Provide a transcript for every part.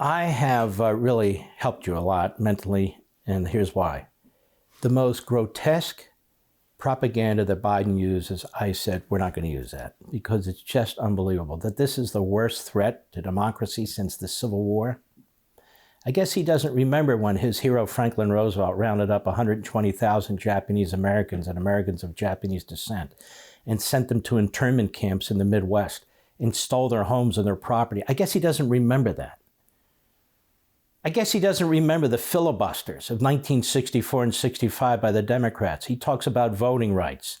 I have really helped you a lot mentally, and here's why. The most grotesque propaganda that Biden uses, I said, we're not going to use that because it's just unbelievable that this is the worst threat to democracy since the Civil War. I guess he doesn't remember when his hero Franklin Roosevelt rounded up 120,000 Japanese Americans and Americans of Japanese descent and sent them to internment camps in the Midwest and stole their homes and their property. I guess he doesn't remember that. I guess he doesn't remember the filibusters of 1964 and 65 by the Democrats. He talks about voting rights.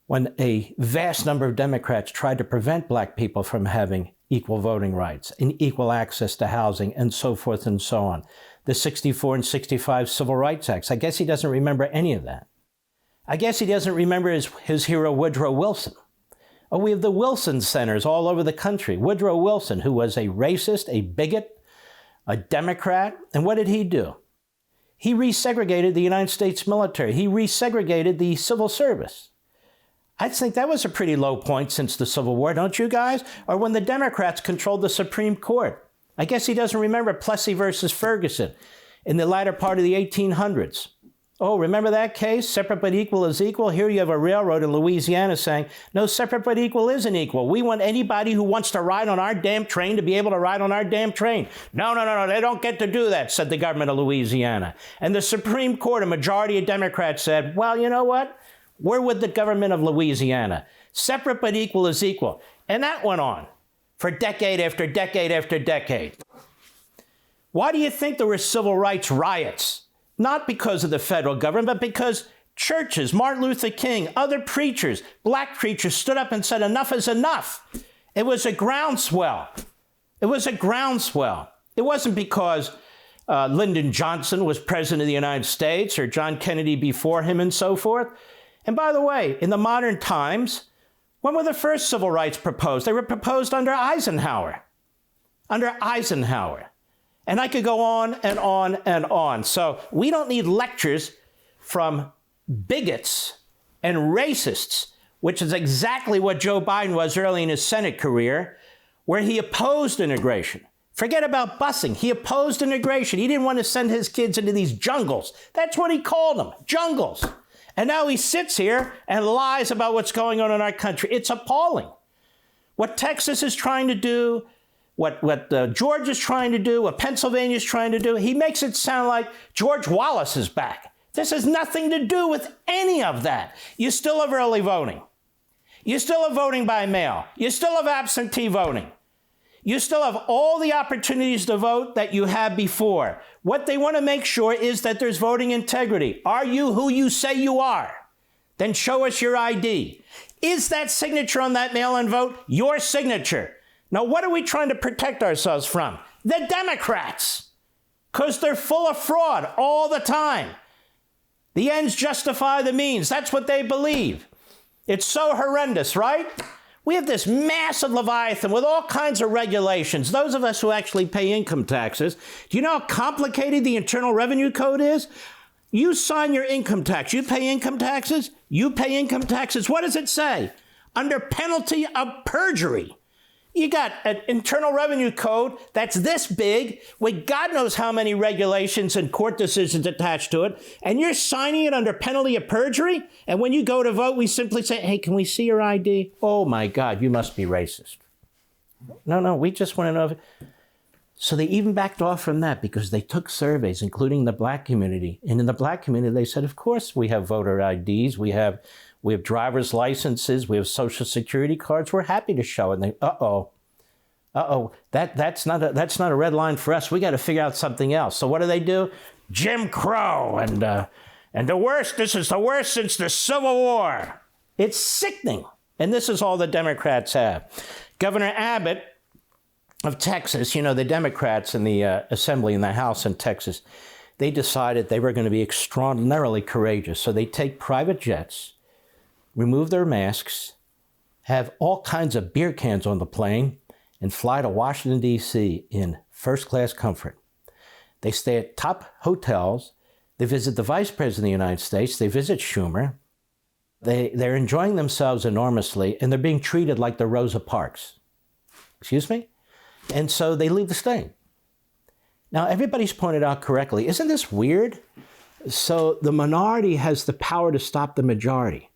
When a vast number of Democrats tried to prevent black people from having equal voting rights and equal access to housing and so forth and so on. The 64 and 65 Civil Rights Acts. I guess he doesn't remember any of that. I guess he doesn't remember his hero Woodrow Wilson. Oh, we have the Wilson Centers all over the country. Woodrow Wilson, who was a racist, a bigot, a Democrat, and what did he do? He resegregated the United States military. He resegregated the civil service. I think that was a pretty low point since the Civil War, don't you guys? Or when the Democrats controlled the Supreme Court. I guess he doesn't remember Plessy versus Ferguson in the latter part of the 1800s. Oh, remember that case? Separate but equal is equal. Here you have a railroad in Louisiana saying, no, separate but equal isn't equal. We want anybody who wants to ride on our damn train to be able to ride on our damn train. No, they don't get to do that, said the government of Louisiana. And the Supreme Court, a majority of Democrats said, well, you know what? We're with the government of Louisiana. Separate but equal is equal. And that went on for decade after decade after decade. Why do you think there were civil rights riots? Not because of the federal government, but because churches, Martin Luther King, other preachers, black preachers stood up and said, enough is enough. It was a groundswell. It was a groundswell. It wasn't because Lyndon Johnson was president of the United States or John Kennedy before him and so forth. And by the way, in the modern times, when were the first civil rights proposed? They were proposed under Eisenhower. Under Eisenhower. And I could go on and on and on. So we don't need lectures from bigots and racists, which is exactly what Joe Biden was early in his Senate career, where he opposed integration. Forget about busing. He opposed integration. He didn't want to send his kids into these jungles. That's what he called them, jungles. And now he sits here and lies about what's going on in our country. It's appalling. What Texas is trying to do, what Georgia's trying to do, what Pennsylvania's trying to do, he makes it sound like George Wallace is back. This has nothing to do with any of that. You still have early voting. You still have voting by mail. You still have absentee voting. You still have all the opportunities to vote that you had before. What they want to make sure is that there's voting integrity. Are you who you say you are? Then show us your ID. Is that signature on that mail-in vote your signature? Now, what are we trying to protect ourselves from? The Democrats, because they're full of fraud all the time. The ends justify the means. That's what they believe. It's so horrendous, right? We have this massive Leviathan with all kinds of regulations. Those of us who actually pay income taxes, do you know how complicated the Internal Revenue Code is? You sign your income tax. You pay income taxes. You pay income taxes. What does it say? Under penalty of perjury. You got an Internal Revenue Code that's this big with God knows how many regulations and court decisions attached to it, and you're signing it under penalty of perjury? And when you go to vote, we simply say, hey, can we see your ID? Oh, my God, you must be racist. No, we just want to know. So they even backed off from that because they took surveys, including the black community. And in the black community, they said, of course, we have voter IDs. We have driver's licenses. We have social security cards. We're happy to show it. And they, that's not a red line for us. We got to figure out something else. So what do? Jim Crow and the worst. This is the worst since the Civil War. It's sickening. And this is all the Democrats have. Governor Abbott of Texas, you know, the Democrats in the Assembly in the House in Texas, they decided they were going to be extraordinarily courageous. So they take private jets, remove their masks, have all kinds of beer cans on the plane, and fly to Washington, D.C. in first-class comfort. They stay at top hotels. They visit the Vice President of the United States. They visit Schumer. They're enjoying themselves enormously, and they're being treated like the Rosa Parks. Excuse me? And so they leave the state. Now, everybody's pointed out correctly, isn't this weird? So the minority has the power to stop the majority,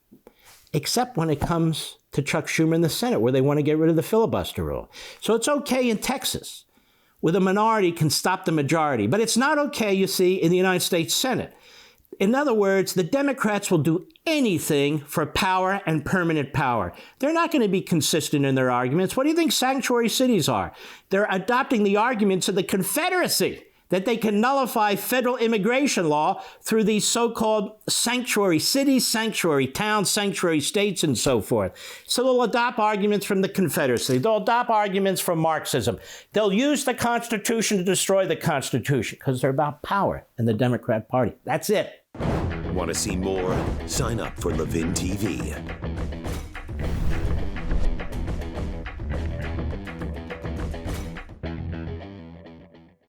except when it comes to Chuck Schumer in the Senate, where they want to get rid of the filibuster rule. So it's okay in Texas, where the minority can stop the majority, but it's not okay, you see, in the United States Senate. In other words, the Democrats will do anything for power and permanent power. They're not going to be consistent in their arguments. What do you think sanctuary cities are? They're adopting the arguments of the Confederacy, that they can nullify federal immigration law through these so-called sanctuary cities, sanctuary towns, sanctuary states, and so forth. So they'll adopt arguments from the Confederacy. They'll adopt arguments from Marxism. They'll use the Constitution to destroy the Constitution because they're about power in the Democrat Party. That's it. Want to see more? Sign up for Levin TV.